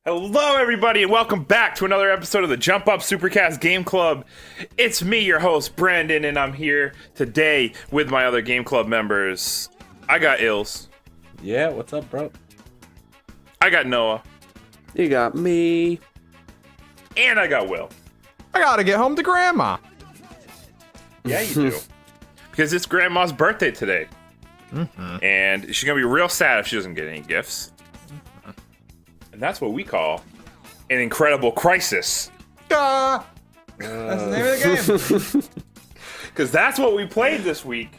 Hello, everybody, and welcome back to another episode of the Up Supercast Game Club. It's me, your host, Brandon, and I'm here today with my other Game Club members. I got Ills. Yeah, what's up, bro? I got Noah. You got me. And I got Will. I gotta get home to Grandma. Yeah, you do. Because it's Grandma's birthday today. Mm-hmm. And she's going to be real sad if she doesn't get any gifts. And that's what we call an incredible crisis. That's the name of the game. Because that's what we played this week.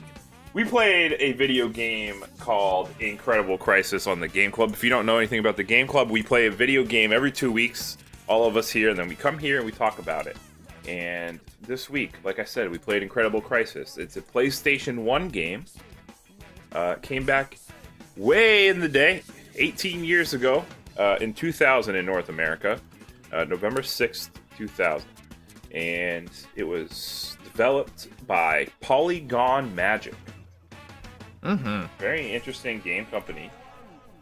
We played a video game called Incredible Crisis on the Game Club. If you don't know anything about the Game Club, we play a video game every 2 weeks, all of us here, and then we come here and we talk about it. And this week, like I said, we played Incredible Crisis. It's a PlayStation 1 game. Came back way in the day, 18 years ago. In 2000 in North America, November 6th, 2000. And it was developed by Polygon Magic. Mm-hmm. Very interesting game company.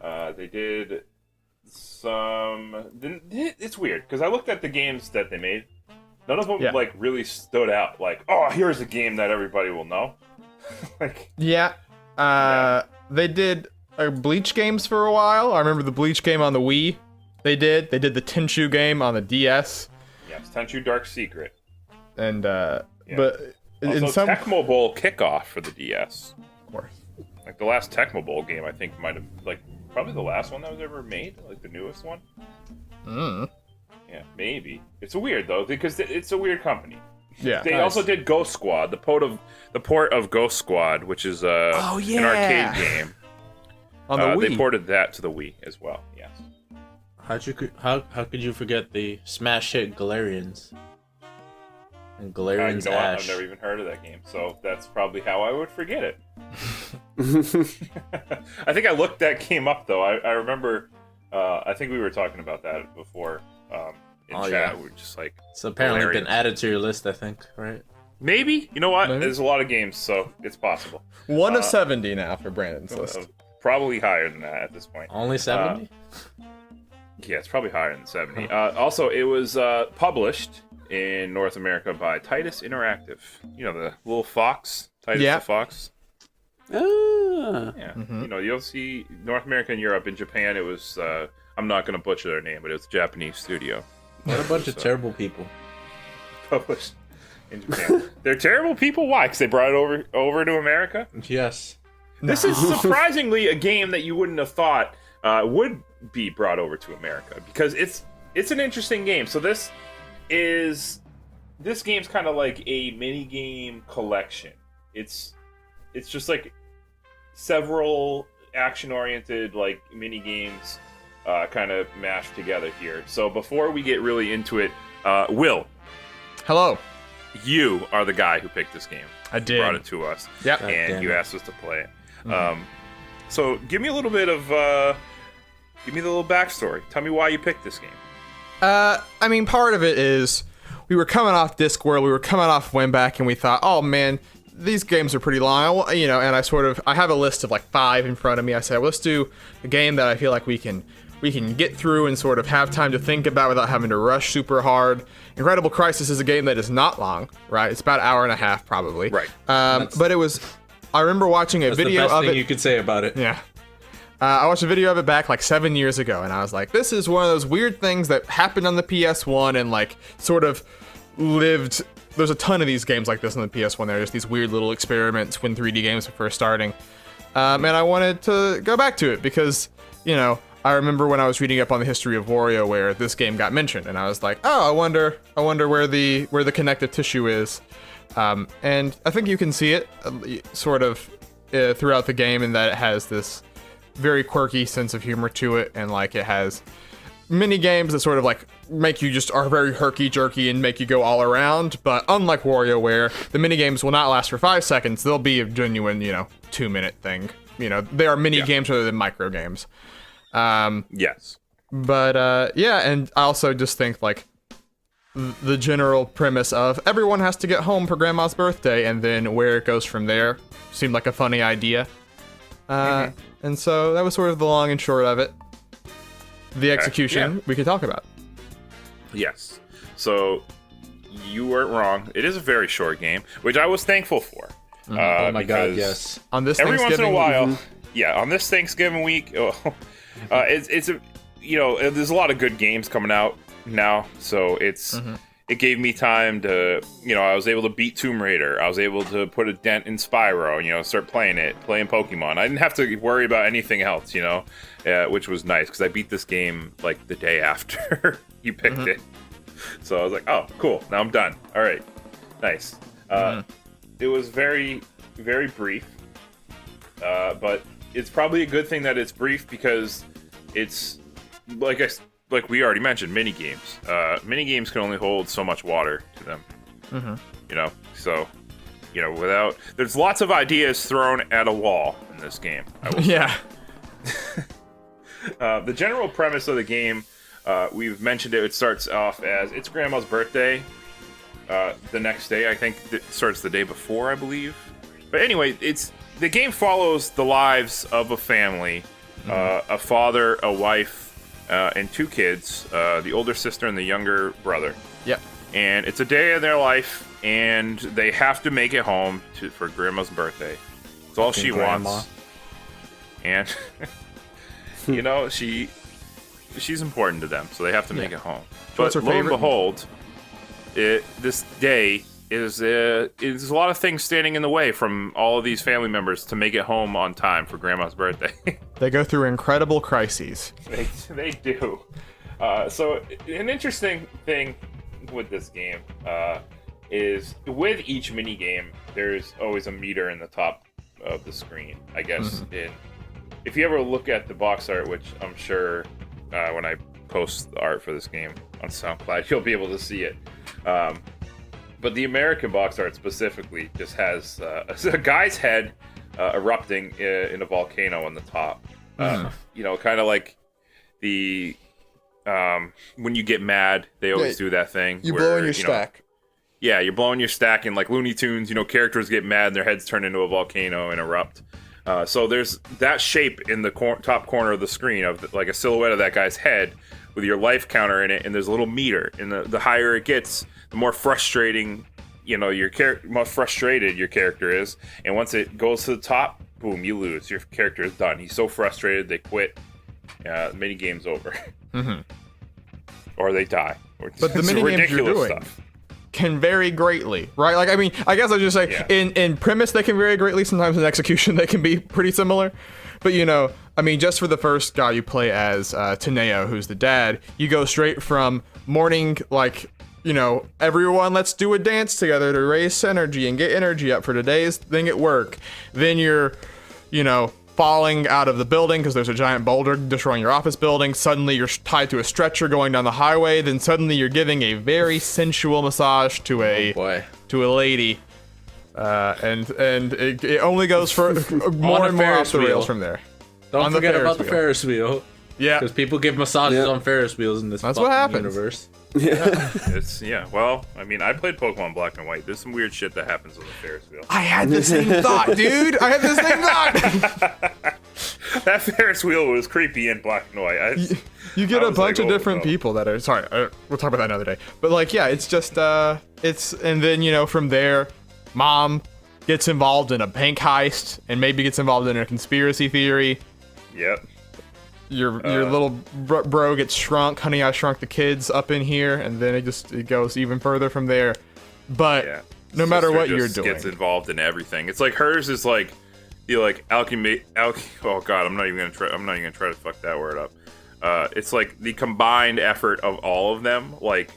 They did some... It's weird, because I looked at the games that they made. None of them, really stood out. Like, oh, here's a game that everybody will know. They did... Bleach games for a while. I remember the Bleach game on the Wii. They did the Tenchu game on the DS. Yes, Tenchu Dark Secret. And but also in some Tecmo Bowl Kickoff for the DS. Of course. Like the last Tecmo Bowl game, I think might have probably the last one that was ever made, like the newest one. Yeah, maybe. It's weird though because it's a weird company. Yeah. They also did Ghost Squad, the port of Ghost Squad, which is an arcade game. On the Wii. They ported that to the Wii as well. Yes. How could you forget the smash hit Galarians? And Galarian's Ash. I've never even heard of that game, so that's probably how I would forget it. I think I looked that game up though. I remember. I think we were talking about that before in chat. Yeah. We were just like. It's apparently Galarians. been added to your list, I think, right? Maybe. You know what? Maybe. There's a lot of games, so it's possible. 1 of 70 now for Brandon's list. Probably higher than that at this point. Only 70? Yeah, it's probably higher than 70. Also, it was published in North America by Titus Interactive. You know, the little fox? Titus the Fox? Yeah. Mm-hmm. You know, you'll see North America and Europe. In Japan, it was, I'm not going to butcher their name, but it was a Japanese studio. What a bunch of terrible people. Published in Japan. They're terrible people? Why? Because they brought it over to America? Yes. This is surprisingly a game that you wouldn't have thought would be brought over to America because it's an interesting game. So this game's kind of like a mini game collection. It's just like several action-oriented like mini games kind of mashed together here. So before we get really into it, Will, Hello. you are the guy who picked this game. I did. Brought it to us. Yep. And you asked us to play it. So give me a little bit of give me the little backstory. Tell me why you picked this game. I mean, part of it is we were coming off Discworld, we were coming off Wimback, and we thought, oh man, these games are pretty long. And I have a list of like 5 in front of me. I said, well, let's do a game that I feel like we can get through and sort of have time to think about without having to rush super hard. Incredible Crisis is a game that is not long, right? It's about an hour and a half, probably. Right. But it was. I remember watching a video the best of thing it. you could say about it. Yeah. I watched a video of it back like 7 years ago, and I was like, this is one of those weird things that happened on the PS1 and like sort of lived. There's a ton of these games like this on the PS1. They're just these weird little experiments when 3D games were first starting. And I wanted to go back to it because, I remember when I was reading up on the history of WarioWare, this game got mentioned, and I was like, oh, I wonder where the connective tissue is. And I think you can see it sort of throughout the game in that it has this very quirky sense of humor to it, and like it has mini games that sort of like make you just are very herky-jerky and make you go all around. But unlike WarioWare, the mini games will not last for 5 seconds. They'll be a genuine, 2-minute thing. They are mini games rather than micro games. Yes. But and I also just think like the general premise of everyone has to get home for Grandma's birthday, and then where it goes from there seemed like a funny idea. And so that was sort of the long and short of it. the execution Yeah. we could talk about. Yes. So you weren't wrong. It is a very short game, which I was thankful for. Oh my god, because yes. On this Every once in a Thanksgiving, while, yeah, on this Thanksgiving week, it's a, there's a lot of good games coming out now, so it gave me time to, I was able to beat Tomb Raider. I was able to put a dent in Spyro, start playing Pokemon. I didn't have to worry about anything else, which was nice because I beat this game like the day after you picked it. So I was like, oh, cool. Now I'm done. All right. Nice. It was very, very brief, but it's probably a good thing that it's brief because it's, like we already mentioned, mini games. Mini games can only hold so much water to them. So, there's lots of ideas thrown at a wall in this game. Yeah. The general premise of the game, we've mentioned it. It starts off as it's Grandma's birthday. The next day, I think it starts the day before, I believe. But anyway, the game follows the lives of a family, a father, a wife, and 2 kids, the older sister and the younger brother. Yep. And it's a day of their life, and they have to make it home for Grandma's birthday. It's all she wants. And she's important to them, so they have to make it home. But lo and behold, this day is a lot of things standing in the way from all of these family members to make it home on time for Grandma's birthday. They go through incredible crises. They do. So an interesting thing with this game is with each mini game, there's always a meter in the top of the screen. I guess if you ever look at the box art, which I'm sure when I post the art for this game on SoundCloud, you'll be able to see it. But the American box art specifically just has a guy's head erupting in a volcano on the top. Kind of like the when you get mad, they always do that thing. You blow in your stack. Yeah, you're blowing your stack, and like Looney Tunes, characters get mad and their heads turn into a volcano and erupt. So there's that shape in the top corner of the screen of like a silhouette of that guy's head with your life counter in it, and there's a little meter. And the higher it gets, the more frustrating, more frustrated your character is. And once it goes to the top, boom, you lose. Your character is done. He's so frustrated, they quit. The mini game's over. Or they die. But the mini games you're doing can vary greatly, right? Like, I mean, I guess I'll just say, in premise, they can vary greatly. Sometimes in execution, they can be pretty similar. But, I mean, just for the first guy you play as, Teneo, who's the dad, you go straight from morning, like, everyone, let's do a dance together to raise energy and get energy up for today's thing at work. Then you're, falling out of the building because there's a giant boulder destroying your office building. Suddenly you're tied to a stretcher going down the highway. Then suddenly you're giving a very sensual massage to a lady. And it only goes for more and more off the rails from there. Don't forget about the Ferris wheel. Yeah, because people give massages on Ferris wheels in this That's what happens. universe. Well, I mean, I played Pokemon Black and White. There's some weird shit that happens on the Ferris wheel. I had the same thought, dude. I had the same thought. That Ferris wheel was creepy in Black and White. You get a bunch of different people that are sorry. We'll talk about that another day. But like, yeah, it's just and then from there, mom gets involved in a bank heist and maybe gets involved in a conspiracy theory. Yep. Your little bro gets shrunk. Honey, I Shrunk the Kids up in here, and then it goes even further from there. But no matter what you're doing, gets involved in everything. It's like hers is like the alchemy. Oh god, I'm not even gonna try to fuck that word up. It's like the combined effort of all of them. Like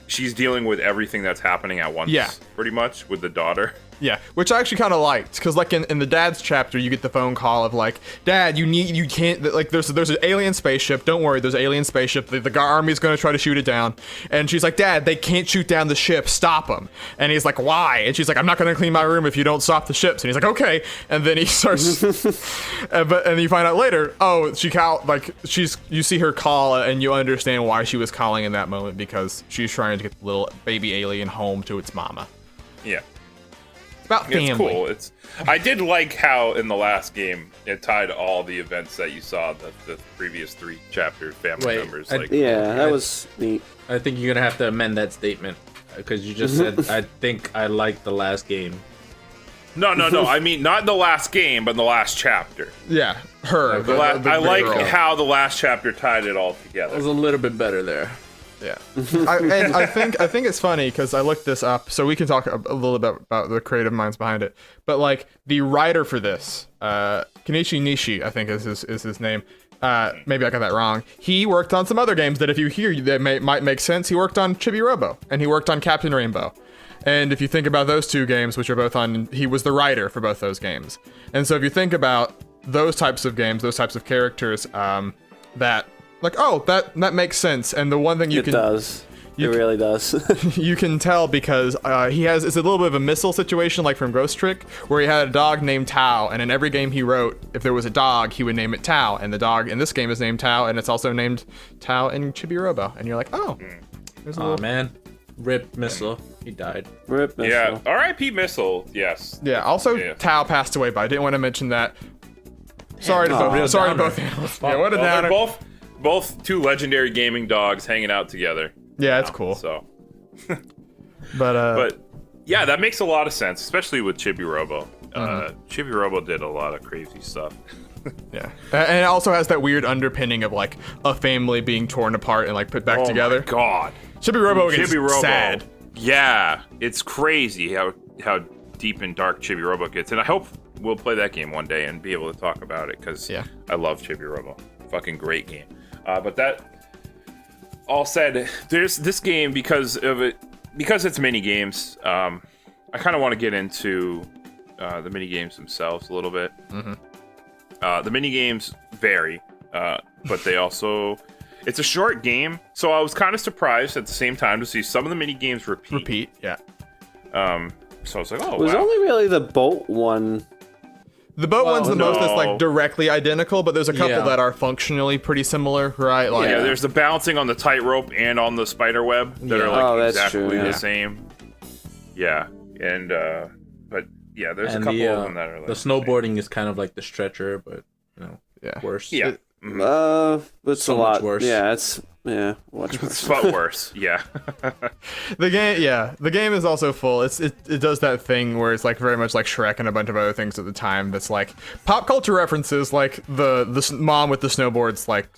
she's dealing with everything that's happening at once. Yeah. Pretty much with the daughter. Yeah, which I actually kind of liked, because like in the dad's chapter, you get the phone call of like, Dad, you can't, like there's an alien spaceship. Don't worry, there's an alien spaceship. The army's gonna try to shoot it down. And she's like, Dad, they can't shoot down the ship. Stop them. And he's like, why? And she's like, I'm not gonna clean my room if you don't stop the ships. And he's like, okay. And then he starts, and you find out later, oh, you see her call, and you understand why she was calling in that moment, because she's trying to get the little baby alien home to its mama. Yeah. about family. It's cool. I did like how in the last game it tied all the events that you saw the previous 3 chapter family members. Yeah, that was neat. I think you're gonna have to amend that statement because you just said I think I like the last game. No. I mean, not the last game, but the last chapter. Yeah, her. I like girl. how the last chapter tied it all It together. was a little bit better there. Yeah, I think it's funny because I looked this up, so we can talk a little bit about the creative minds behind it. But like the writer for this, Kenichi Nishi, I think is his name. Maybe I got that wrong. He worked on some other games that if you hear that might make sense. He worked on Chibi Robo and he worked on Captain Rainbow. And if you think about those 2 games, which are both on, he was the writer for both those games. And so if you think about those types of games, those types of characters, that like, oh, that makes sense. And the one thing It does. It really does. you can tell because it's a little bit of a missile situation like from Ghost Trick where he had a dog named Tao, and in every game he wrote, if there was a dog, he would name it Tao, and the dog in this game is named Tao, and it's also named Tao in Chibi Robo, and you're like, oh, there's a little... man, Rip Missile, he died. Rip Missile. Yeah, R.I.P. Missile. Yes. Yeah. Also, Tao passed away, but I didn't want to mention that. Sorry to both analysts. Yeah, what a downer. They're both 2 legendary gaming dogs hanging out together. Yeah, it's cool. So, but yeah, that makes a lot of sense, especially with Chibi Robo. Chibi Robo did a lot of crazy stuff. yeah, and it also has that weird underpinning of like a family being torn apart and like put back together. Oh my god, Chibi Robo gets sad. Yeah, it's crazy how deep and dark Chibi Robo gets, and I hope we'll play that game one day and be able to talk about it because I love Chibi Robo. Fucking great game. But that all said, there's this game because it's mini games. I kind of want to get into the mini games themselves a little bit. The mini games vary, but they also it's a short game, so I was kind of surprised at the same time to see some of the mini games repeat. Yeah. So I was like, oh, It was only really the boat one. The boat one's the most that's like directly identical, but there's a couple Yeah. that are functionally pretty similar, right? Like, yeah, there's the bouncing on the tightrope and on the spider web that are like exactly the same. Yeah, and but yeah, there's a couple of them that are like the snowboarding is kind of like the stretcher, but worse. Yeah. It's So a lot much worse. Yeah, it's much worse. But worse. Yeah. The game is also full. It does that thing where it's like very much like Shrek and a bunch of other things at the time. That's like pop culture references, like the mom with the snowboards. Like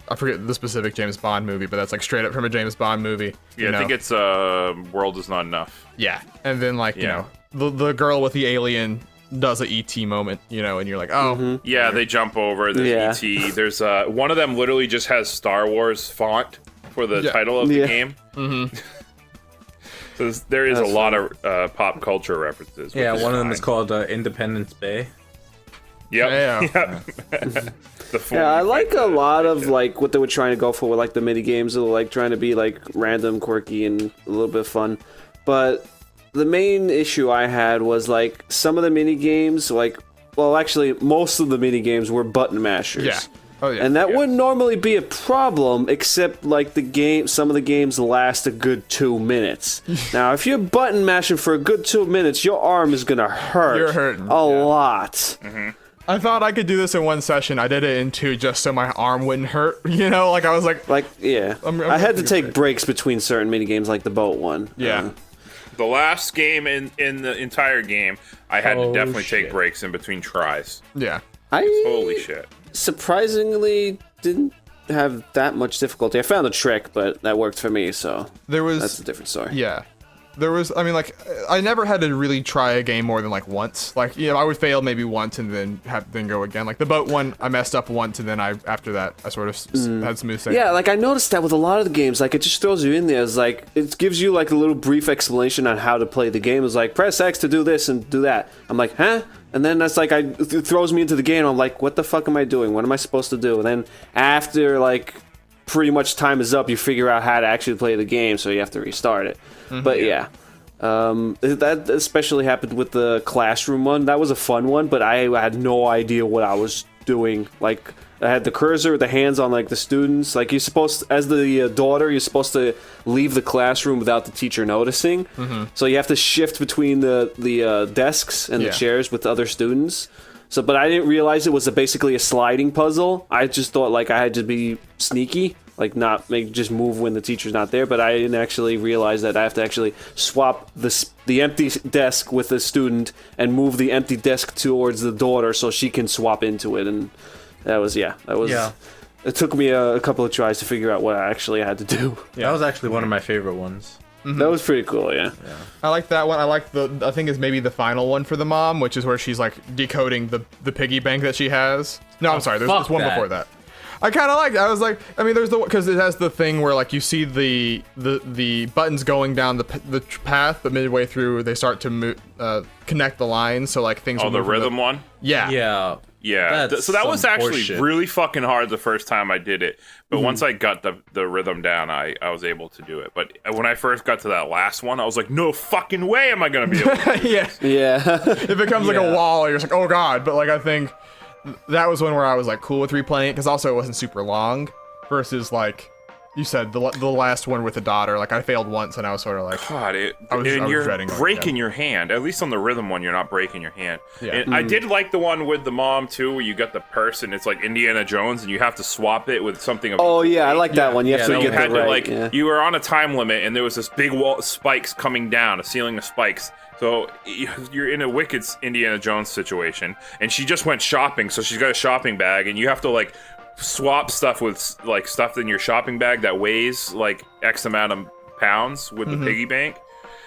I forget the specific James Bond movie, but that's like straight up from a James Bond movie. Yeah, I think it's World Is Not Enough. Yeah, and then like you know the girl with the alien does a ET moment, you know, and you're like, oh. Yeah, they jump over. There's ET. There's one of them literally just has Star Wars font for the title of the game. So there is a lot of pop culture references. Yeah, one of them is called Independence Bay. Yep. I like a lot of like what they were trying to go for with like the mini games, like trying to be like random, quirky, and a little bit fun. But the main issue I had was like some of the mini games, like, well, actually, most of the mini games were button mashers. Yeah. Oh, yeah. And that wouldn't normally be a problem, except like some of the games last a good 2 minutes. Now, if you're button mashing for a good 2 minutes, your arm is gonna hurt. You're hurting. A lot. I thought I could do this in one session. I did it in 2 just so my arm wouldn't hurt. You know, like I was like, I'm I had to take breaks between certain mini games, like the boat one. Yeah. The last game in the entire game, I had to definitely take breaks in between tries. Yeah. Holy shit. Surprisingly didn't have that much difficulty. I found a trick, but that worked for me, so that's a different story. Yeah. There was, I mean, like, I never had to really try a game more than, like, once. Like, you know, I would fail maybe once and then go again. Like, the boat one, I messed up once, and then after that, I sort of had smooth sailing. Yeah, like, I noticed that with a lot of the games, like, it just throws you in there. It's like, it gives you, like, a little brief explanation on how to play the game. It's like, press X to do this and do that. I'm like, huh? And then that's like, it throws me into the game. I'm like, what the fuck am I doing? What am I supposed to do? And then after, like, pretty much time is up, you figure out how to actually play the game, so you have to restart it. But yeah. That especially happened with the classroom one. That was a fun one, but I had no idea what I was doing. Like I had the cursor, the hands on like the students. Like you're supposed, as the daughter, you're supposed to leave the classroom without the teacher noticing. So you have to shift between the desks and the chairs with other students. So, but I didn't realize it was basically a sliding puzzle. I just thought like I had to be sneaky, like not just move when the teacher's not there. But I didn't actually realize that I have to actually swap the empty desk with the student and move the empty desk towards the daughter so she can swap into it. And that was. It took me a couple of tries to figure out what I actually had to do. Yeah, that was actually one of my favorite ones. That was pretty cool, yeah. I like that one. I like I think is maybe the final one for the mom, which is where she's like decoding the piggy bank that she has. No, I'm sorry. There's one before that. I kind of like it. I was like, I mean, there's because it has the thing where like you see the buttons going down the path, but midway through they start to connect the lines, so like things. Oh, the rhythm one. Yeah. Yeah, so that was actually really fucking hard the first time I did it. But once I got the rhythm down, I was able to do it. But when I first got to that last one, I was like, no fucking way am I going to be able to do this. Yeah. It becomes like a wall. You're just like, oh god. But like I think that was one where I was like cool with replaying it because also it wasn't super long versus like you said the last one with the daughter. Like I failed once and I was sort of like, God, I was you're dreading breaking your hand. At least on the rhythm one, you're not breaking your hand. Yeah. And I did like the one with the mom too, where you got the purse and it's like Indiana Jones, and you have to swap it with something. Oh yeah, I like that one. You have to get had that to right. you were on a time limit, and there was this big wall of spikes coming down, a ceiling of spikes. So you're in a wicked Indiana Jones situation, and she just went shopping, so she's got a shopping bag, and you have to like swap stuff with like stuff in your shopping bag that weighs like X amount of pounds with the piggy bank.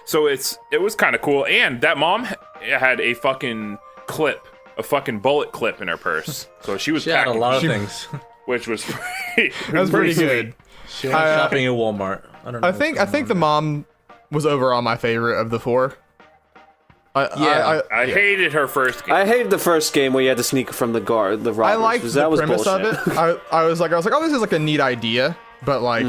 So it was kind of cool. And that mom had a fucking bullet clip in her purse. So she was had a packing, lot of things. which was pretty good. She went shopping at Walmart. I don't know. I think the mom was overall my favorite of the four. I hated her first game. I hated the first game where you had to sneak from the robbers. I liked the premise of bullshit. it. I was like, oh, this is like a neat idea, but like,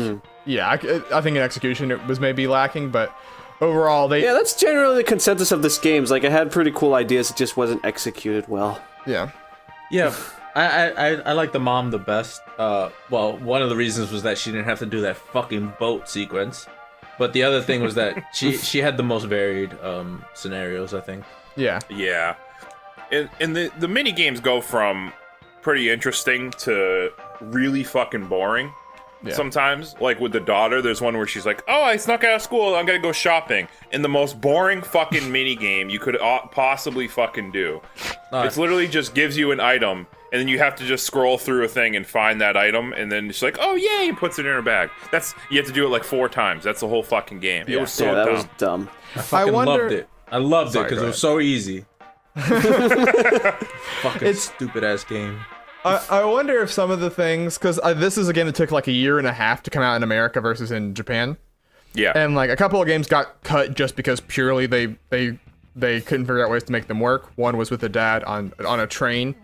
yeah, I think in execution it was maybe lacking, but overall Yeah, that's generally the consensus of this game. Like, it had pretty cool ideas, it just wasn't executed well. Yeah. I like the mom the best. Well, one of the reasons was that she didn't have to do that fucking boat sequence. But the other thing was that she had the most varied scenarios, I think. Yeah. Yeah. And the mini games go from pretty interesting to really fucking boring. Yeah. Sometimes, like with the daughter, there's one where she's like, "Oh, I snuck out of school. I'm gonna go shopping." In the most boring fucking mini game you could possibly fucking do. It's literally just gives you an item, and then you have to just scroll through a thing and find that item, and then she's like, "Oh yay!" and puts it in her bag. You have to do it like 4 times. That's the whole fucking game. It was so dumb. That was dumb. I loved it. I loved it because it was so easy. Fucking stupid ass game. I wonder if some of the things, because this is a game that took like a year and a half to come out in America versus in Japan. Yeah. And like a couple of games got cut just because purely they couldn't figure out ways to make them work. One was with a dad on a train,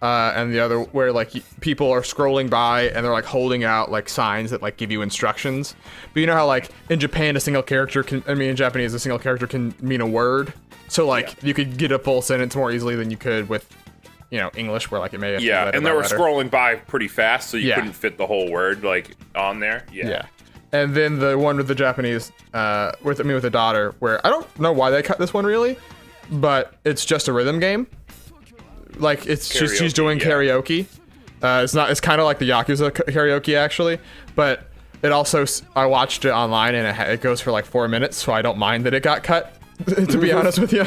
and the other where like people are scrolling by and they're like holding out like signs that like give you instructions. But you know how like in Japan in Japanese a single character can mean a word. So like you could get a full sentence more easily than you could with English, where like it may have and they were scrolling by pretty fast, so you couldn't fit the whole word like on there. Yeah. And then the one with the Japanese, with the daughter, where I don't know why they cut this one really, but it's just a rhythm game. Like she's doing karaoke. It's kind of like the Yakuza karaoke actually, but it also I watched it online and it goes for like 4 minutes, so I don't mind that it got cut. To be honest with you.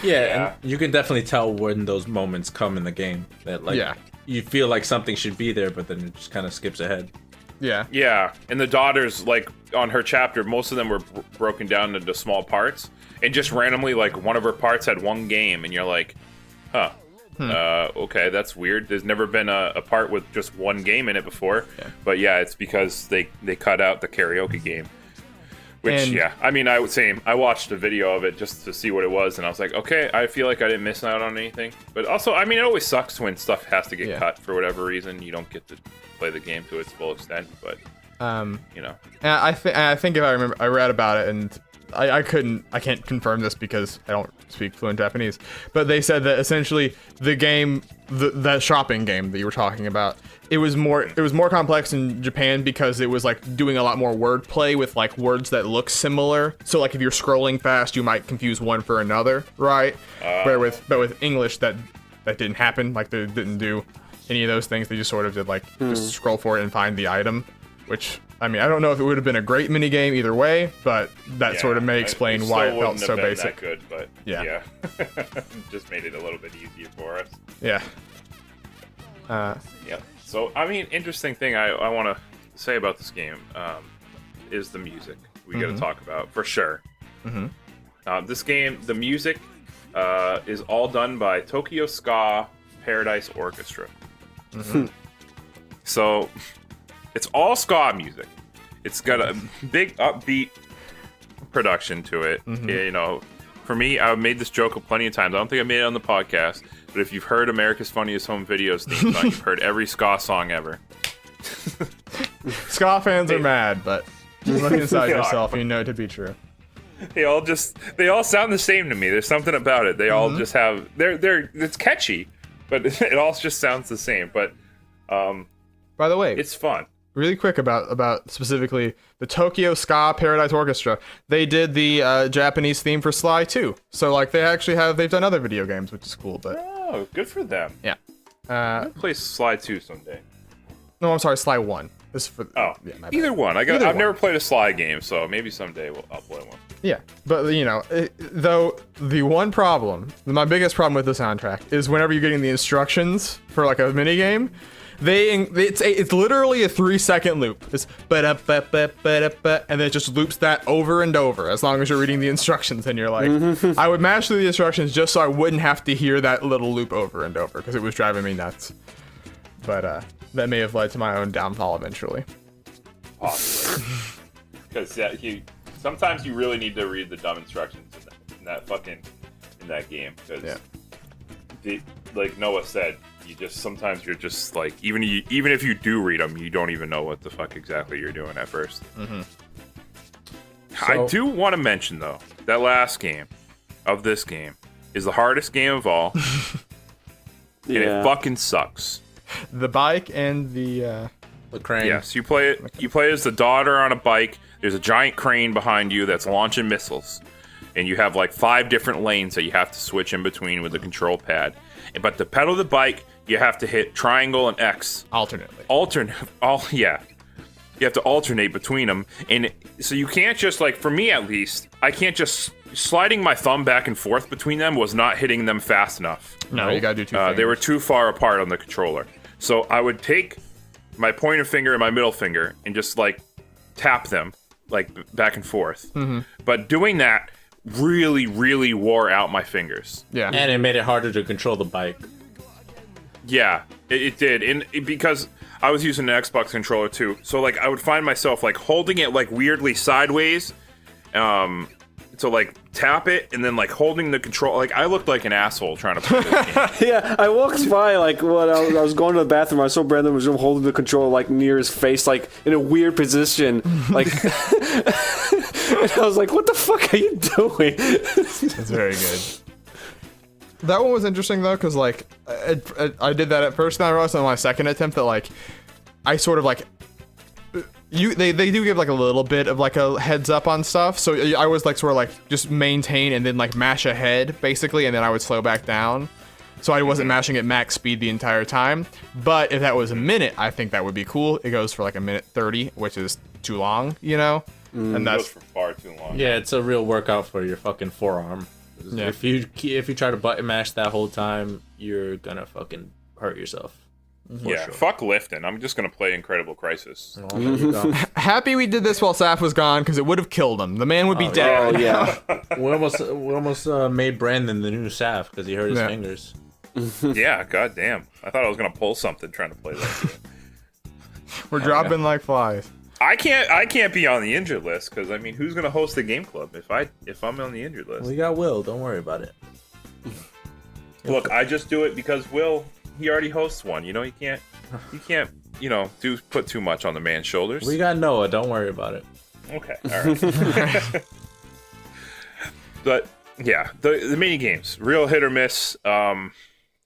Yeah, and you can definitely tell when those moments come in the game. That like you feel like something should be there, but then it just kind of skips ahead. Yeah. Yeah, and the daughters, like on her chapter, most of them were broken down into small parts, and just randomly, like one of her parts had one game, and you're like, huh. Okay, that's weird. There's never been a part with just one game in it before. Yeah. But yeah, it's because they cut out the karaoke game. Which, I would say I watched a video of it just to see what it was, and I was like, okay, I feel like I didn't miss out on anything. But also, it always sucks when stuff has to get cut for whatever reason. You don't get to play the game to its full extent, but, And I think if I remember, I read about it, and I can't confirm this because I don't speak fluent Japanese, but they said that essentially the game, that shopping game that you were talking about, it was more complex in Japan because it was like doing a lot more wordplay with like words that look similar. So like if you're scrolling fast, you might confuse one for another, right? But with English, that didn't happen. Like they didn't do any of those things. They just sort of did like just scroll for it and find the item, which, I mean, I don't know if it would have been a great mini game either way, but that sort of may explain why it felt so basic. That good, but yeah. Just made it a little bit easier for us. Yeah. Yeah. So, I mean, interesting thing I want to say about this game is the music. We got to talk about for sure. This game, the music is all done by Tokyo Ska Paradise Orchestra. So it's all ska music. It's got a big upbeat production to it. You know, for me, I've made this joke plenty of times. I don't think I made it on the podcast, but if you've heard America's Funniest Home Videos theme song, you've heard every ska song ever. Ska fans are mad, but look inside yourself, you know it to be true. They all sound the same to me. There's something about it. They all just have it's catchy, but it all just sounds the same. But by the way, it's fun. Really quick about specifically the Tokyo Ska Paradise Orchestra. They did the Japanese theme for Sly 2. So like they've done other video games, which is cool. But oh, good for them. Yeah. I'll play Sly 2 someday. No, I'm sorry, Sly 1. This is for either one. I've never played a Sly game, so maybe someday I'll play one. Yeah, but you know, though the one problem, my biggest problem with the soundtrack is whenever you're getting the instructions for like a mini game, it's literally a 3-second loop. It's ba-da-ba-ba-ba-da-ba, and then it just loops that over and over as long as you're reading the instructions, and you're like, I would mash through the instructions just so I wouldn't have to hear that little loop over and over because it was driving me nuts. But that may have led to my own downfall eventually. Possibly. Because sometimes you really need to read the dumb instructions in that game. Because, like Noah said, sometimes you're just like, even if you do read them, you don't even know what the fuck exactly you're doing at first. I do want to mention though, that last game of this game is the hardest game of all, and it fucking sucks. The bike and the crane. Yes, you play as the daughter on a bike. There's a giant crane behind you that's launching missiles, and you have like 5 different lanes that you have to switch in between with the control pad. But to pedal the bike, you have to hit triangle and X alternately. You have to alternate between them, and so you can't just, like, for me at least, I can't just sliding my thumb back and forth between them was not hitting them fast enough. No, you gotta do 2 fingers. They were too far apart on the controller. So I would take my pointer finger and my middle finger and just like tap them like back and forth. But doing that really, really wore out my fingers. Yeah. And it made it harder to control the bike. Yeah, it did. And because I was using an Xbox controller too. So like I would find myself like holding it like weirdly sideways. To like tap it and then like holding the control. Like I looked like an asshole trying to play this game. Yeah, I walked by like when I was going to the bathroom. I saw Brandon was holding the controller like near his face, like in a weird position, like. And I was like, "What the fuck are you doing?" That's very good. That one was interesting though, because like I did that at first, and I realized on my second attempt that like I sort of like. They do give like a little bit of like a heads up on stuff, so I was like sort of like just maintain and then like mash ahead basically, and then I would slow back down, so I wasn't mashing at max speed the entire time. But if that was a minute, I think that would be cool. It goes for like 1:30, which is too long, you know, and that's for far too long. Yeah, it's a real workout for your fucking forearm. Yeah. If you try to button mash that whole time, you're gonna fucking hurt yourself. Yeah, sure. Fuck lifting. I'm just gonna play Incredible Crisis. Happy we did this while Saf was gone, because it would have killed him. The man would be dead. Oh yeah. we almost made Brandon the new Saf because he hurt his fingers. Yeah, goddamn. I thought I was gonna pull something trying to play that game. We're dropping like flies. I can't be on the injured list because I mean, who's gonna host the game club if I'm on the injured list? We got Will. Don't worry about it. Look, I just do it because Will. He already hosts one, you know. You can't, put too much on the man's shoulders. We got Noah. Don't worry about it. Okay, all right. But yeah, the mini games, real hit or miss.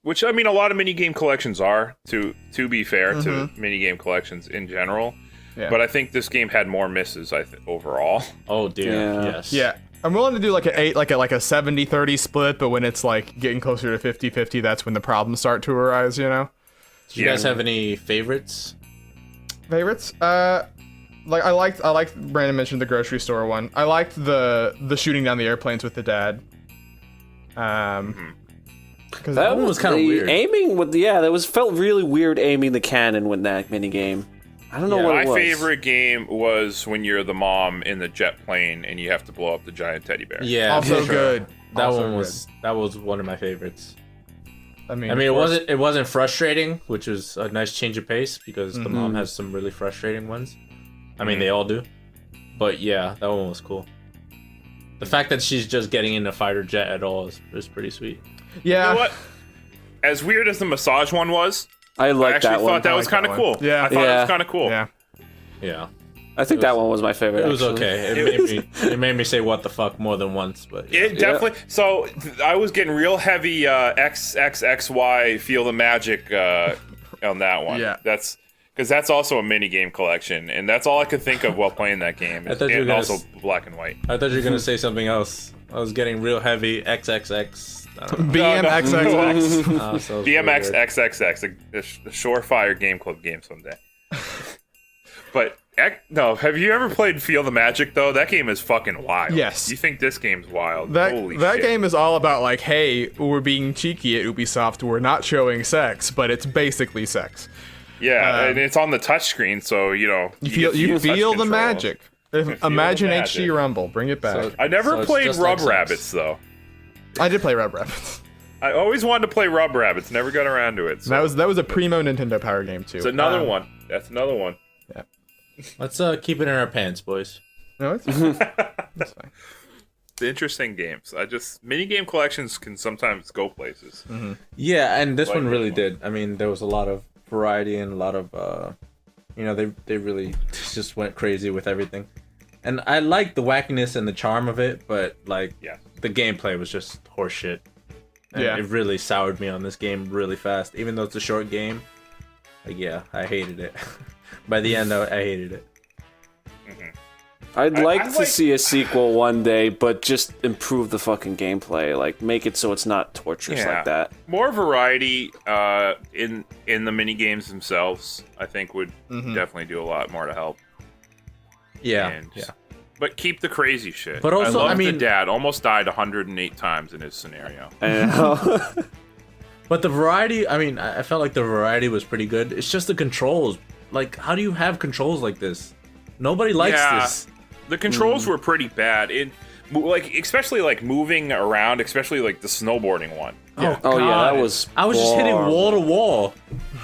Which I mean, a lot of mini game collections are. To be fair to mini game collections in general. Yeah. But I think this game had more misses. Overall. Oh dear. Yeah. Yes. Yeah. I'm willing to do like an 70-30 split, but when it's like getting closer to 50-50, that's when the problems start to arise, you know? Do you guys have any favorites? Favorites? Like I liked Brandon mentioned the grocery store one. I liked the shooting down the airplanes with the dad. Because That one was kinda the weird. Aiming with felt really weird aiming the cannon with that mini game. I don't know what it My was. favorite game was when you're the mom in the jet plane and you have to blow up the giant teddy bear. Yeah. also for sure. good. That Also one good. was one of my favorites. I mean, It of course. wasn't frustrating, which was a nice change of pace because the mom has some really frustrating ones. I mean, they all do. But yeah, that one was cool. The fact that she's just getting in a fighter jet at all is pretty sweet. Yeah. You know what? As weird as the massage one was, I I like actually that one. thought that I was like kind that of one. cool. Yeah. I thought it Yeah. was kind of cool. Yeah. Yeah. I think that one was my favorite. It was actually. okay. It made me say what the fuck more than once, but yeah. It definitely. So I was getting real heavy XXXY Feel the Magic on that one. Yeah. That's because that's also a mini game collection, and that's all I could think of while playing that game. I thought you were And gonna also black and white. I thought you were gonna say something else. I was getting real heavy XXX. I don't know. BMXXX. So it was BMX really weird. XXX, a surefire game club game someday. But no, have you ever played Feel the Magic though? That game is fucking wild. Yes. You think this game's wild? Holy That shit. game is all about like, hey, we're being cheeky at Ubisoft. We're not showing sex, but it's basically sex. Yeah, and it's on the touchscreen, so you know You get feel touch the control. magic. the Imagine magic. HD Rumble. Bring it back. So- I never So it's played just Rub like sex. Rabbits though. I did play Rub Rabbits. I always wanted to play Rub Rabbits, never got around to it. So That was a primo Nintendo Power game too. it's another one. That's another one. Let's keep it in our pants, boys. No, it's fine. Interesting games. Mini game collections can sometimes go places. Yeah, and this Like one this really one. did. I mean, there was a lot of variety and a lot of, they really just went crazy with everything. And I liked the wackiness and the charm of it, but like, Yeah. the gameplay was just horseshit. And Yeah. it really soured me on this game really fast. Even though it's a short game, like, yeah, I hated it. By the end, I hated it. I'd like I to like- see a sequel one day, but just improve the fucking gameplay. Like, make it so it's not torturous Yeah. like that. More variety in the mini games themselves, I think, would definitely do a lot more to help. Yeah, And- yeah. But keep the crazy shit. But also, I love I mean- the dad almost died 108 times in his scenario. And, But the variety, I mean, I felt like the variety was pretty good. It's just the controls. Like, how do you have controls like this? Nobody likes Yeah. this. The controls were pretty bad. Especially like moving around, especially like the snowboarding one. Oh, oh yeah, God. that was. I was just hitting horrible. wall to wall.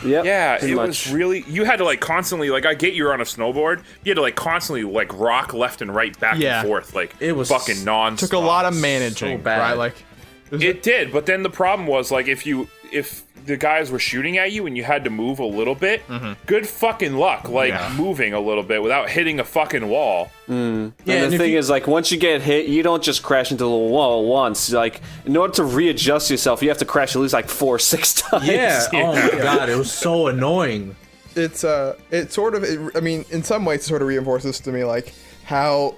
Yep, Yeah, pretty it much. was really. You had to like constantly like. I get you're on a snowboard. You had to like constantly like rock left and right, back Yeah. and forth, like It was fucking non. Took a lot of managing, So bad. right? Like, It did, but then the problem was like if the guys were shooting at you and you had to move a little bit, good fucking luck, like Yeah. moving a little bit without hitting a fucking wall. Yeah, And and the if thing you- is, like, once you get hit, you don't just crash into the wall once. Like, in order to readjust yourself, you have to crash at least like 4 or 6 times. Yeah. Oh my God, it was so annoying. it's it sort of I mean in some ways it sort of reinforces to me like how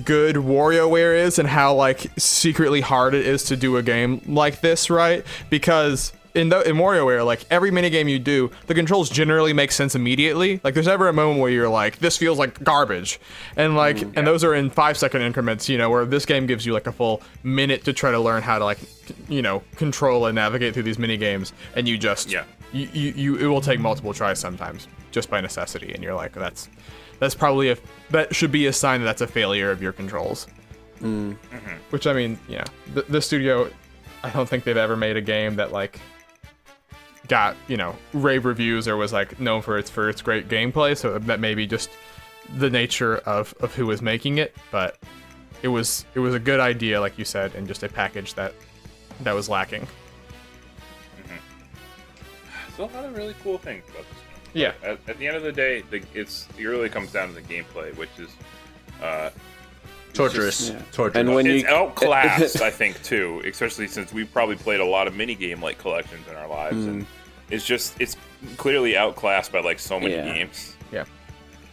good WarioWare is and how like secretly hard it is to do a game like this, right? Because in WarioWare, like every minigame you do, the controls generally make sense immediately. Like there's never a moment where you're like, this feels like garbage. And like and those are in 5-second increments, you know, where this game gives you like a full minute to try to learn how to like control and navigate through these minigames, and you just you it will take multiple tries sometimes just by necessity, and you're like, that's probably that should be a sign that that's a failure of your controls. Which I mean, the studio, I don't think they've ever made a game that like got rave reviews or was like known for its great gameplay. So that may be just the nature of who was making it, but it was a good idea, like you said, and just a package that was lacking. There's a lot of really cool things about this game. Yeah. At the end of the day, it really comes down to the gameplay, which is Torturous. Yeah. Torturous. And when It's you outclassed, I think, too. Especially since we've probably played a lot of minigame like collections in our lives, and it's clearly outclassed by like so many Yeah. games. Yeah.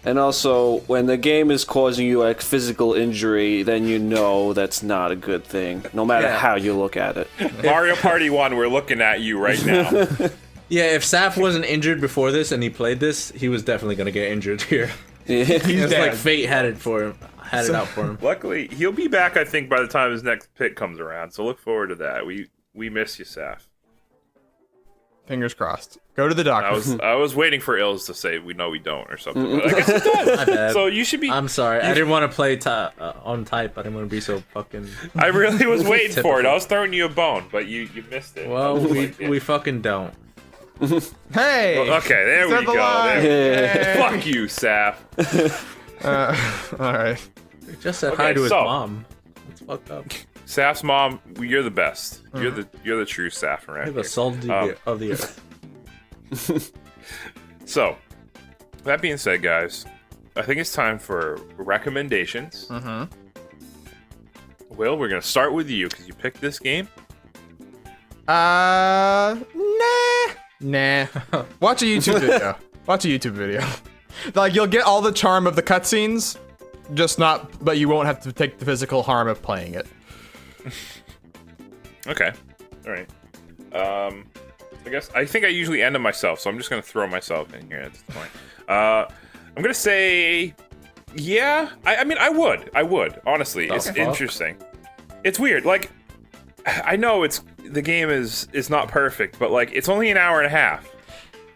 And also, when the game is causing you like physical injury, then you know that's not a good thing, no matter Yeah. how you look at it. Mario Party 1, we're looking at you right now. Yeah, if Saf wasn't injured before this and he played this, he was definitely gonna get injured here. Yeah. It's dead. like fate had it for him. Had it out for him. Luckily, he'll be back, I think, by the time his next pick comes around. So look forward to that. We miss you, Saf. Fingers crossed. Go to the doctor. I was waiting for Ills to say we know we don't or something. But I guess it does. My bad. So you should be. I'm sorry. I didn't want to play on type. I didn't want to be so fucking. I really was waiting for it. Typical. I was throwing you a bone, but you missed it. Well, I was we like, yeah. we fucking don't. Hey. Okay, there Said we the go. line. There we go. Fuck you, Saf. All right. He just said Okay, hi to his so- mom. It's fucked up. Saf's mom, you're the best. You're the true Saf around You're here. the salt of the earth. So, that being said, guys, I think it's time for recommendations. Will, we're gonna start with you because you picked this game. Nah. Watch a YouTube video. Watch a YouTube video. Like, you'll get all the charm of the cutscenes, but you won't have to take the physical harm of playing it. Okay, all right. I think I usually end it myself, so I'm just gonna throw myself in here at this point. I'm gonna say, yeah. I mean, I would honestly. It's Okay. interesting. It's weird. Like, I know the game is not perfect, but like it's only an hour and a half.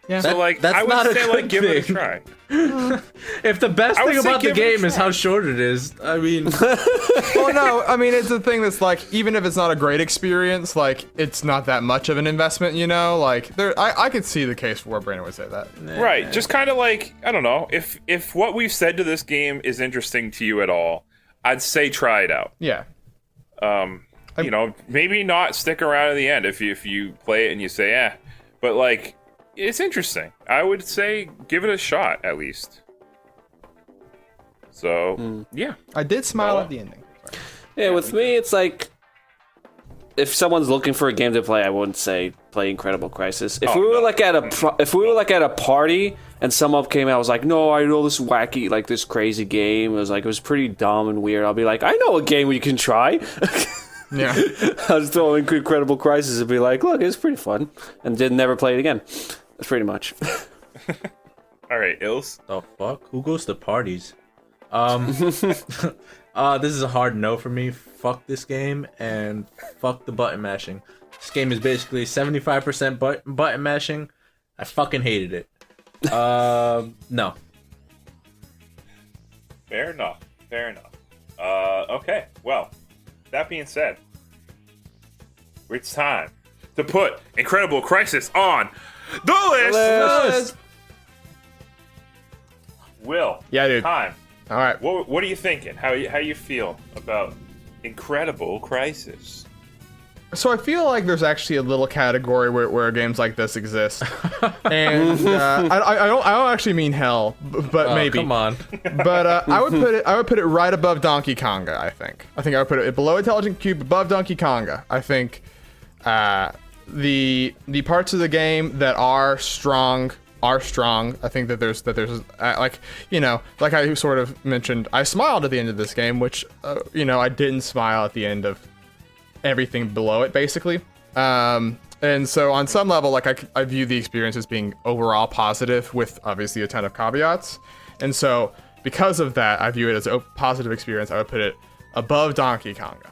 Yeah. So like that's I would not a say good like give it a thing. try. If the best I would thing say about the give it a game is try. how short it is, I mean, Well, no, I mean, it's a thing that's like, even if it's not a great experience, like, it's not that much of an investment, you know? Like, I could see the case for where Brandon would say that. Right. Just kind of like, I don't know, if what we've said to this game is interesting to you at all, I'd say try it out. Yeah. You know, maybe not stick around to the end if you play it and you say, eh. But like, it's interesting. I would say give it a shot at least. So yeah. I did smile at the ending. Yeah, with me, it's like if someone's looking for a game to play, I wouldn't say play Incredible Crisis. If we were like at a party and someone came out, I was like, no, I know this wacky, like this crazy game. It was pretty dumb and weird. I'll be like, I know a game we can try. Yeah. I'll just throw in Incredible Crisis and be like, look, it's pretty fun, and did never play it again. That's pretty much. All right, Ills. the fuck? Who goes to parties? This is a hard no for me. Fuck this game and fuck the button mashing. This game is basically 75% button mashing. I fucking hated it. No. Fair enough. Okay. Well, that being said, it's time to put Incredible Crisis on the list. Will. Yeah, dude. Time. All right. What are you thinking? How you feel about Incredible Crisis? So I feel like there's actually a little category where games like this exist, and I don't actually mean hell, but Oh, maybe. come on. But I would put it right above Donkey Konga. I think I would put it below Intelligent Cube, above Donkey Konga. I think the parts of the game that are strong. I think that there's like, you know, like I sort of mentioned, I smiled at the end of this game, which you know, I didn't smile at the end of everything below it, basically. And so on some level, like I view the experience as being overall positive, with obviously a ton of caveats. And so because of that, I view it as a positive experience. I would put it above Donkey Konga.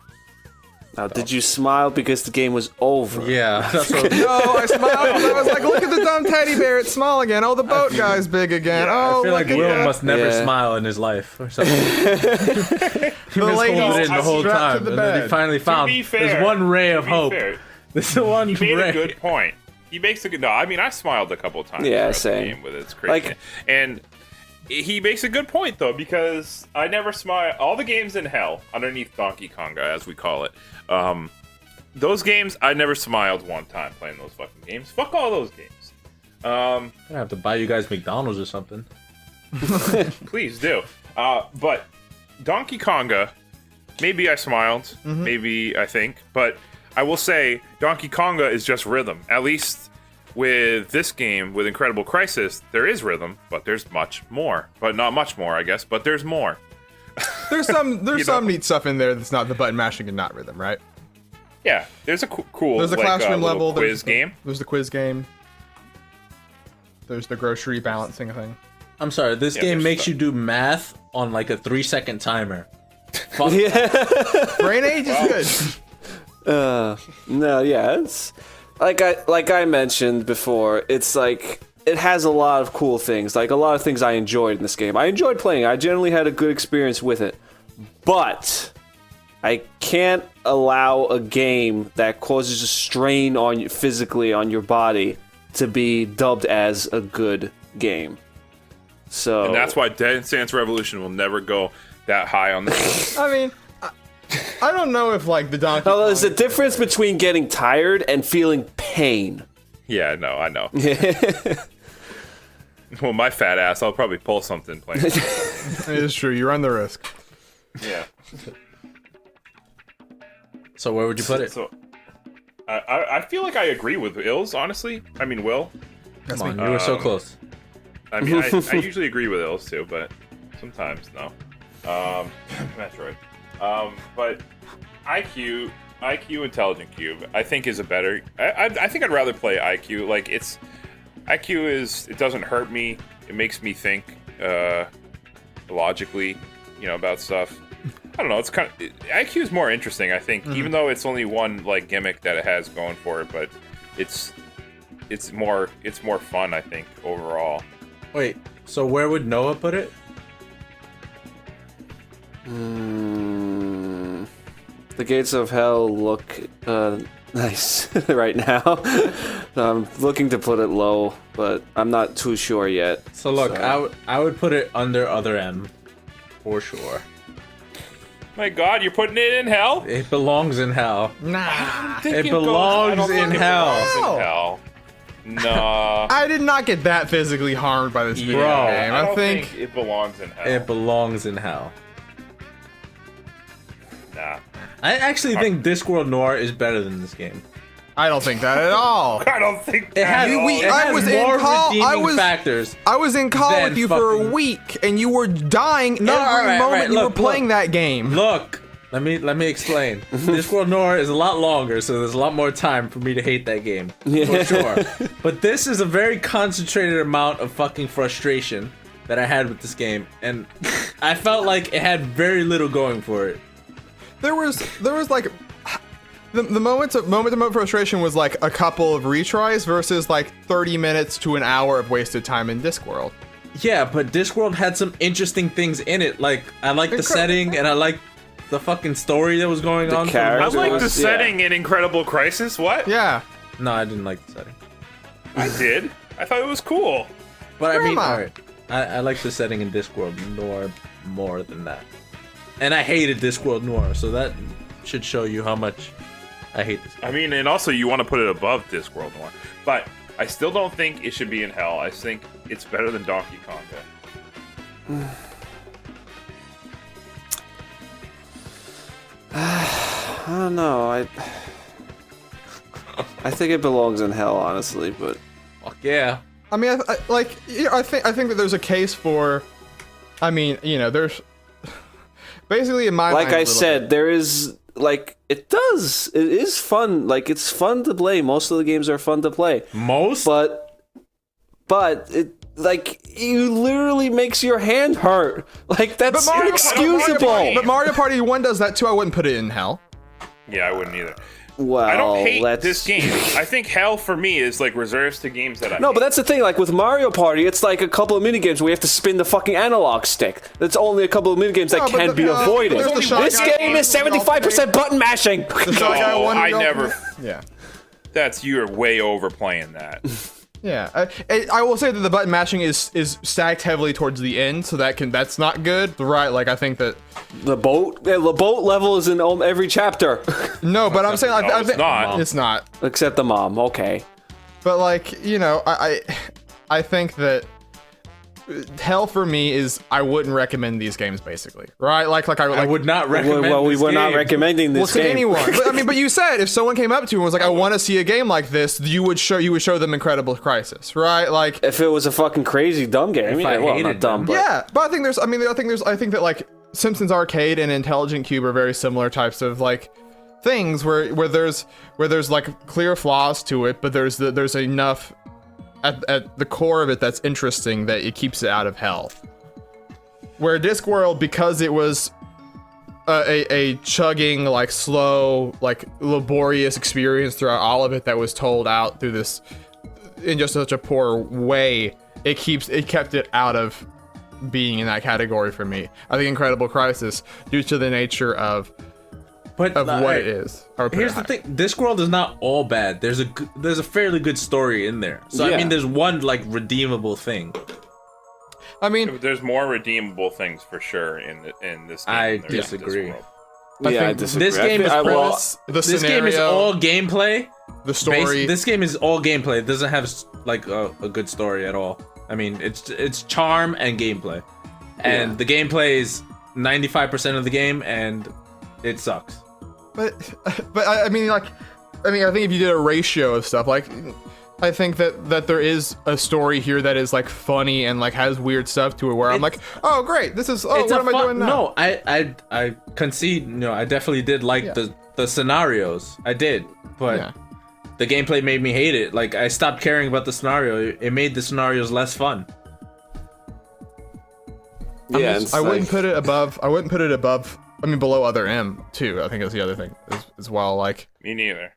Now, did you smile because the game was over? Yeah, that's what. No, I smiled because I was like, look at the dumb teddy bear, it's small again. Oh, the boat guy's big again. Oh, I feel like look at Will that. must never Yeah. smile in his life or something. He The was ladies holding it in the whole strapped time, to the and then he bed. finally found be there's fair- one ray of To be hope. fair, There's the one he made ray. a good point. He makes a good. No, I mean I smiled a couple times. Yeah, throughout the same. game with its crazy, and he makes a good point though, because I never smile. All the games in hell underneath Donkey Konga, as we call it, those games I never smiled one time playing those fucking games. Fuck all those games. I'm gonna have to buy you guys McDonald's or something. Please do. But Donkey Konga maybe I smiled. Maybe I think. But I will say Donkey Konga is just rhythm. At least with this game, with Incredible Crisis, there is rhythm, but there's much more. But not much more, I guess. But there's more. There's some neat stuff in there that's not the button mashing and not rhythm, right? Yeah, there's a cool. There's the classroom level. Quiz game. There's the quiz game. There's the grocery balancing thing. I'm sorry, this game makes you do math on like a 3-second timer. Fuck. Brain age is good. No, yeah, it's like I mentioned before. It's like it has a lot of cool things. Like a lot of things I enjoyed in this game. I enjoyed playing. I generally had a good experience with it, but I can't allow a game that causes a strain on you physically on your body to be dubbed as a good game. So, And that's why Dance Dance Revolution will never go that high on the list. I mean, I don't know if like the Donkey. no, there's a difference between getting tired and feeling pain. Yeah, no, I know. Well, my fat ass, I'll probably pull something playing. It is true. You run the risk. Yeah. So where would you put it? So, I feel like I agree with Ills, honestly. I mean, Will. Come on, you were so close. I mean, I usually agree with Ills too, but sometimes no. Metroid. But IQ Intelligent Cube, I think is a better. I think I'd rather play IQ. Like it doesn't hurt me. It makes me think logically, about stuff. I don't know. It's IQ is more interesting, I think, even though it's only one like gimmick that it has going for it. But it's more fun, I think, overall. Wait, so where would Noah put it? The gates of hell look nice right now. I'm looking to put it low, but I'm not too sure yet. So look, I would put it under Other M, for sure. My God, you're putting it in hell? It belongs in hell. Nah. It belongs in hell. Nah. I did not get that physically harmed by this video Bro, game. I I don't think it belongs in hell. It belongs in hell. Nah. I actually think Discworld Noir is better than this game. I don't think that at all. I don't think It has, I was in more call- I redeeming was- factors. I was in call Then with you for a fucking- week, and you were dying every alright, moment you look, were playing look. that game. Look, let me explain. Discworld Noir is a lot longer, so there's a lot more time for me to hate that game. For sure. But this is a very concentrated amount of fucking frustration that I had with this game, and I felt like it had very little going for it. There was like the moment to frustration was like a couple of retries versus like 30 minutes to an hour of wasted time in Discworld. Yeah, but Discworld had some interesting things in it. Like, I like the setting, and I like the fucking story that was going on. I characters. like the Yeah. setting in Incredible Crisis. What? Yeah. No, I didn't like the setting. I did. I thought it was cool. But I mean, Grandma. alright. I like the setting in Discworld Noir more than that. And I hated Discworld Noir, so that should show you how much I hate this game. I mean, and also you want to put it above Discworld Noir. But I still don't think it should be in hell. I think it's better than Donkey Konga. I don't know. I think it belongs in hell, honestly. But Fuck yeah. I mean, I think that there's a case for. I mean, there's basically in my like mind, I said, there is like it is fun. Like it's fun to play. Most of the games are fun to play. Most? But it like you literally makes your hand hurt. Like that's Mario- inexcusable. But Mario Party 1 does that too. I wouldn't put it in hell. Yeah, I wouldn't either. Well, I don't hate let's... this game. I think hell for me is like reserves to games that I No, hate. but that's the thing. Like with Mario Party, it's like a couple of minigames where you have to spin the fucking analog stick. That's only a couple of minigames that No, but can be avoided. there's the Shy This Guy game one, is 75% button mashing. The Shy Guy No, one, I the never. ultimate- Yeah. That's you're way overplaying that. Yeah, I will say that the button mashing is stacked heavily towards the end, so that's not good. Right, like I think that The boat level is in every chapter, no, but I'm saying I it's think not. it's not. except the mom. Okay. But like I think that hell for me is I wouldn't recommend these games, basically, right? I would not recommend. Well, we this were not game. recommending Well, this to game. anyone. But you said if someone came up to you and was like, "I want to see a game like this," you would show them Incredible Crisis, right? Like, If it was a fucking crazy dumb game, I well, hated not dumb, them. but yeah. But I think that like Simpsons Arcade and Intelligent Cube are very similar types of like things where there's like clear flaws to it, but there's enough at the core of it that's interesting that it keeps it out of hell. Where Discworld, because it was a chugging, like slow, like laborious experience throughout all of it that was told out through this in just such a poor way, it kept it out of being in that category for me. I think Incredible Crisis, due to the nature of what it is. Here's the thing: Discworld is not all bad. There's a fairly good story in there. So Yeah. I mean, there's one like redeemable thing. I mean, There's more redeemable things for sure in this game. I than there is in disagree. Discworld. yeah, I think disagree. This game is the this scenario, game is all gameplay. the story. This game is all gameplay. It doesn't have like a good story at all. I mean, it's charm and gameplay, and the gameplay is 95% of the game, and it sucks. But I mean, I think if you did a ratio of stuff, like, I think that there is a story here that is like funny and like has weird stuff to it where I'm like, oh great, this is what am I doing now? No, I concede. No, I definitely did like the scenarios. I did, but Yeah. the gameplay made me hate it. Like I stopped caring about the scenario. It made the scenarios less fun. Yeah, I wouldn't put it above. I mean, below Other M too. I think is the other thing as well. Like, Me neither.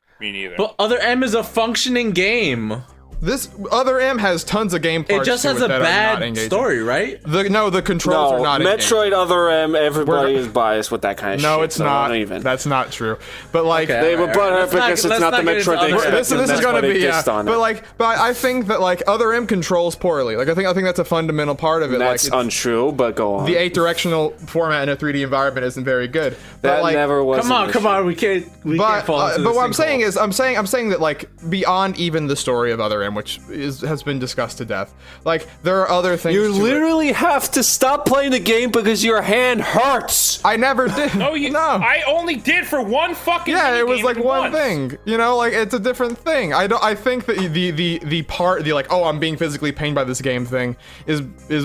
But Other M is a functioning game. this Other M has tons of game parts. It just to has a that are not bad engaging. story, right? The controls are No, not engaging. Metroid Other M, everybody is biased with that kind of shit. No, it's so not. don't even. That's not true. But like, Okay. They were butthurt Let's not- because it's let's not the not get into Metroid they Other M. expected. this is That's gonna why they be dissed on it. but I think that like Other M controls poorly. Like I think that's a fundamental part of it. That's like, it's- untrue, but go on. the 8-directional format in a 3D environment isn't very good. But that like, never was. Come on, we can't fall into but this what I'm sinkhole. saying is, I'm saying that like beyond even the story of Other M, which has been discussed to death, like there are other things. You to it. literally have to stop playing the game because your hand hurts. I never did. No, no. I only did for one fucking. Yeah, it was minigame like one once. thing. You know, like it's a different thing. I think that the part, the like, oh, I'm being physically pained by this game thing is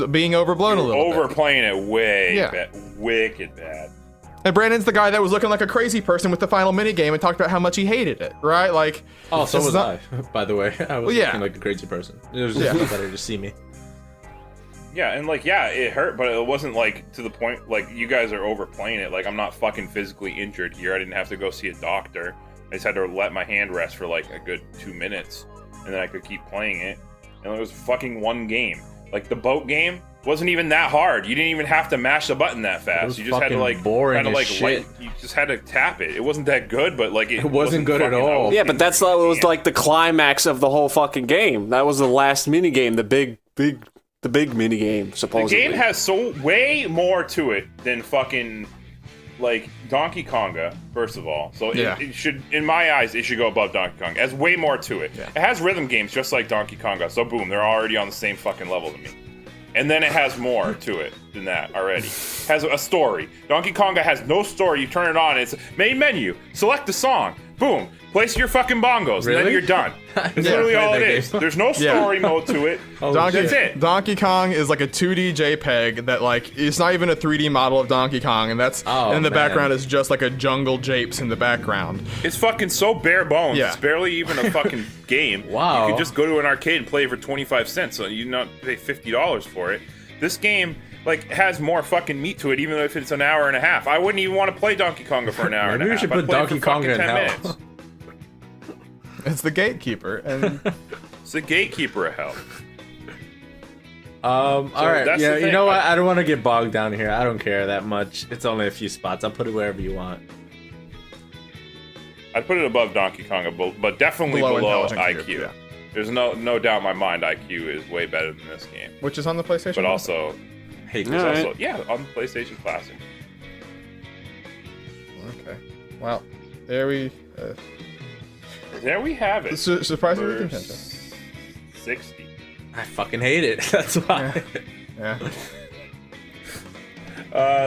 being overblown a little bit. Overplaying it way Yeah. wicked bad. And Brandon's the guy that was looking like a crazy person with the final minigame and talked about how much he hated it, right? Like, Oh, so this was is not- I. By the way, I was yeah. looking like a crazy person. It was just better to see me. Yeah, and like, yeah, it hurt, but it wasn't like to the point like you guys are overplaying it. Like I'm not fucking physically injured here. I didn't have to go see a doctor. I just had to let my hand rest for like a good 2 minutes, and then I could keep playing it. And it was fucking one game. Like the boat game wasn't even that hard. You didn't even have to mash the button that fast. was You just had to fucking like boring kinda, as like shit. you just had to tap it. It wasn't that good, but like it wasn't good at fucking all. out. Yeah, but that's what was like the climax of the whole fucking game. That was the last mini game, the big mini game. The Supposedly, game has so way more to it than fucking like Donkey Konga, first of all. So Yeah. it should, in my eyes, it should go above Donkey Kong. It has way more to it. Yeah. It has rhythm games just like Donkey Konga. So boom, they're already on the same fucking level to me. And then it has more to it than that already. It has a story. Donkey Konga has no story. You turn it on, it's main menu. Select the song. Boom. Place your fucking bongos, and then Really? you're done. It's Yeah, literally played all that it is. game. There's no story mode to it. That's it. Donkey Kong is like a 2D JPEG that like it's not even a 3D model of Donkey Kong, and that's Oh, in the man. background is just like a jungle japes in the background. It's fucking so bare bones. Yeah. It's barely even a fucking game. Wow. You could just go to an arcade and play it for 25 cents, so you not pay $50 for it. This game like has more fucking meat to it, even if it's an hour and a half. I wouldn't even want to play Donkey Konga for an hour and a Maybe we half. should I'd put play it Donkey for fucking Konga in 10 hell. minutes. It's the gatekeeper, and It's the gatekeeper of hell. All right. that's Yeah, the you thing. know what? I don't want to get bogged down here. I don't care that much. It's only a few spots. I'll put it wherever you want. I'd put it above Donkey Konga, but definitely Below below Intelligent IQ. Cube, yeah. There's no doubt in my mind IQ is way better than this game. which is on the PlayStation. But also, Hate Yeah. this. Alright. also yeah, on the PlayStation Classic. okay. Well, there we. There we have it. Surprisingly For contentious. 60. I fucking hate it. That's why. Yeah.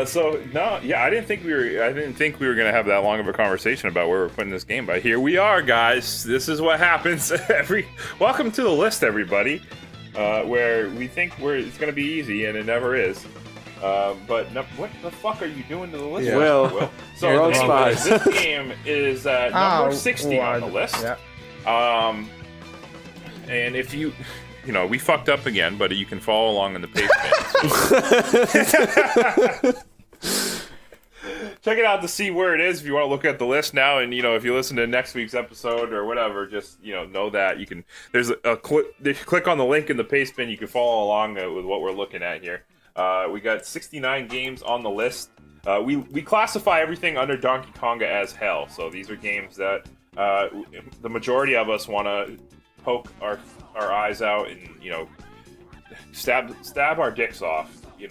So no, yeah, I didn't think we were gonna have that long of a conversation about where we're putting this game. But here we are, guys. This is what happens Welcome to the list, everybody. Where we think it's gonna be easy, and it never is. But no, what the fuck are you doing to the list? Yeah. Will. So Wrong anyways, spot. this game is number 60 on the list. Yeah. And if you we fucked up again, but you can follow along in the pace. Check it out to see where it is if you want to look at the list now. And if you listen to next week's episode or whatever, just know that you can. There's click on the link in the paste bin. You can follow along with what we're looking at here. We got 69 games on the list. We classify everything under Donkey Konga as hell. So these are games that the majority of us want to poke our eyes out and stab our dicks off, in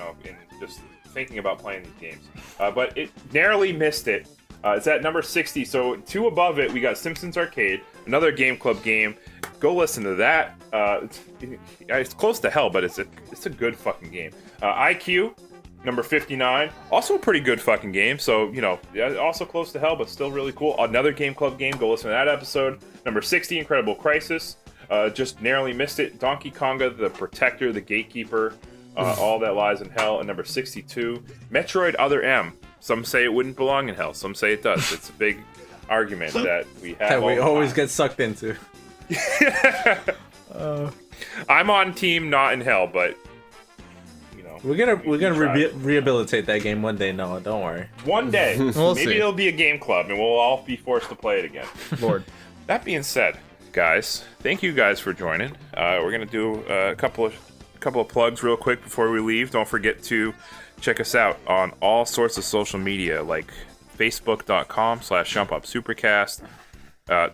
just thinking about playing these games. But it narrowly missed it. It's at number 60. So 2 above it, we got Simpsons Arcade, another Game Club game. Go listen to that. It's close to hell, but it's a good fucking game. IQ, number 59, also a pretty good fucking game. So also close to hell, but still really cool. Another Game Club game. Go listen to that episode. Number 60, Incredible Crisis. Just narrowly missed it. Donkey Konga, the Protector, the Gatekeeper, All That Lies in Hell. And number 62, Metroid Other M. Some say it wouldn't belong in hell. Some say it does. It's a big argument that we have. That we always get sucked into. I'm on team not in hell, but we're gonna rehabilitate that game one day, Noah. Don't worry. One day, We'll maybe see. it'll be a game club, and we'll all be forced to play it again. Lord. That being said, guys, thank you guys for joining. We're gonna do a couple of plugs real quick before we leave. Don't forget to check us out on all sorts of social media, like Facebook.com/JumpUpSupercast,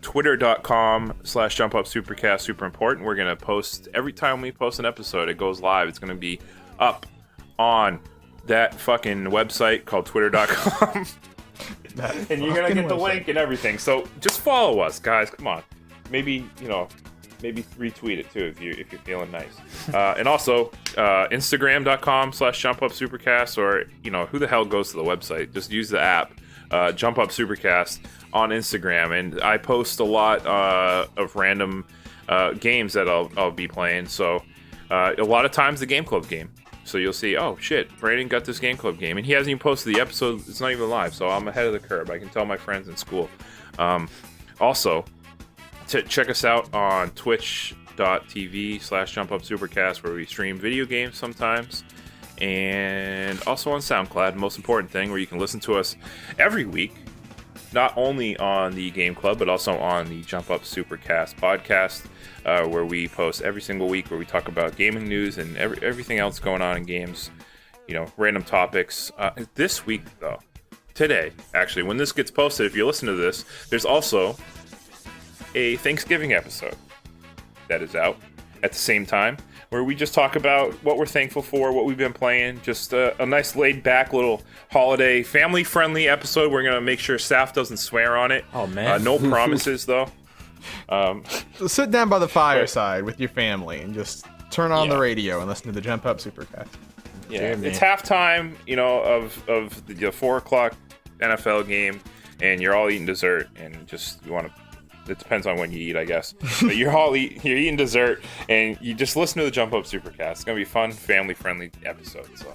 Twitter.com/JumpUpSupercast. Super important. We're gonna post every time we post an episode. It goes live. It's gonna be up on that fucking website called Twitter.com. And you're gonna get the link and everything. So just follow us, guys. Come on. Maybe retweet it too if you're feeling nice. And also Instagram.com/JumpUpSupercast, or who the hell goes to the website? Just use the app, Jump Up Supercast on Instagram, and I post a lot of random games that I'll be playing. So a lot of times the Game Club game. So you'll see, oh shit, Brandon got this Game Club game, and he hasn't even posted the episode. It's not even live, so I'm ahead of the curve. I can tell my friends in school. Also, check us out on twitch.tv/JumpUpSupercast, where we stream video games sometimes, and also on SoundCloud. Most important thing, where you can listen to us every week, not only on the Game Club, but also on the Jump Up Supercast podcast, where we post every single week, where we talk about gaming news and everything else going on in games, random topics. This week, though, today, actually, when this gets posted, if you listen to this, there's also a Thanksgiving episode that is out at the same time, where we just talk about what we're thankful for, what we've been playing. Just a nice laid-back little holiday, family-friendly episode. We're going to make sure Saf doesn't swear on it. Oh, man. No promises, though. So sit down by the fireside with your family and just turn on the radio and listen to the Jump Up Supercast. Yeah, Dear it's man. halftime, of the 4 o'clock NFL game, and you're all eating dessert, and just you want to. It depends on when you eat, I guess. But you're eating dessert, and you just listen to the Jump Up Supercast. It's gonna be a fun, family-friendly episode. So,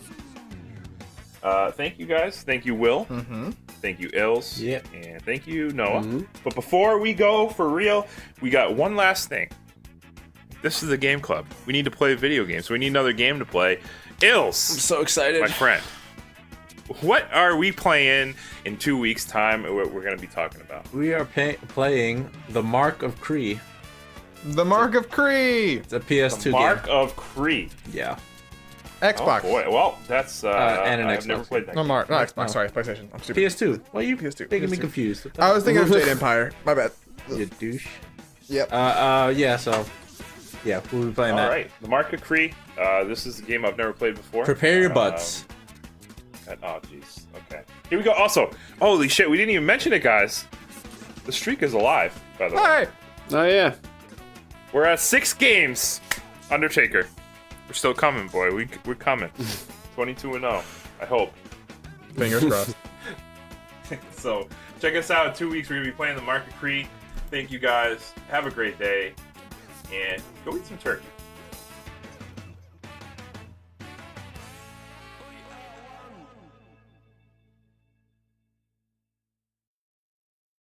thank you guys. Thank you, Will. Mm-hmm. Thank you, Ills. Yeah. And thank you, Noah. But before we go for real, we got one last thing. This is the Game Club. We need to play video games. So we need another game to play. Ills, I'm so excited. my friend. What are we playing in 2 weeks' time? What we're going to be talking about? We are playing The Mark of Cree. The Mark of Cree! It's a PS2 Mark game. of Cree. Yeah. Xbox. Oh boy, well that's and an I've Xbox. never played that. No, game. Mark. No, Xbox. No. Sorry, PlayStation. I'm stupid. PS2. Why are you PS2, making me PS2. confused? I was thinking of Jade Empire. My bad. You douche. Yep. Yeah, so... Yeah, we'll be playing All that. right, the Mark of Cree. This is a game I've never played before. Prepare your butts. Oh jeez. Okay. Here we go. Also, holy shit, we didn't even mention it, guys. The streak is alive, by the way. All right. Oh yeah. We're at 6 games. Undertaker. We're still coming, boy. We're coming. 22-0. I hope. Fingers crossed. So check us out in 2 weeks. We're gonna be playing the Market Creek. Thank you guys. Have a great day, and go eat some turkey.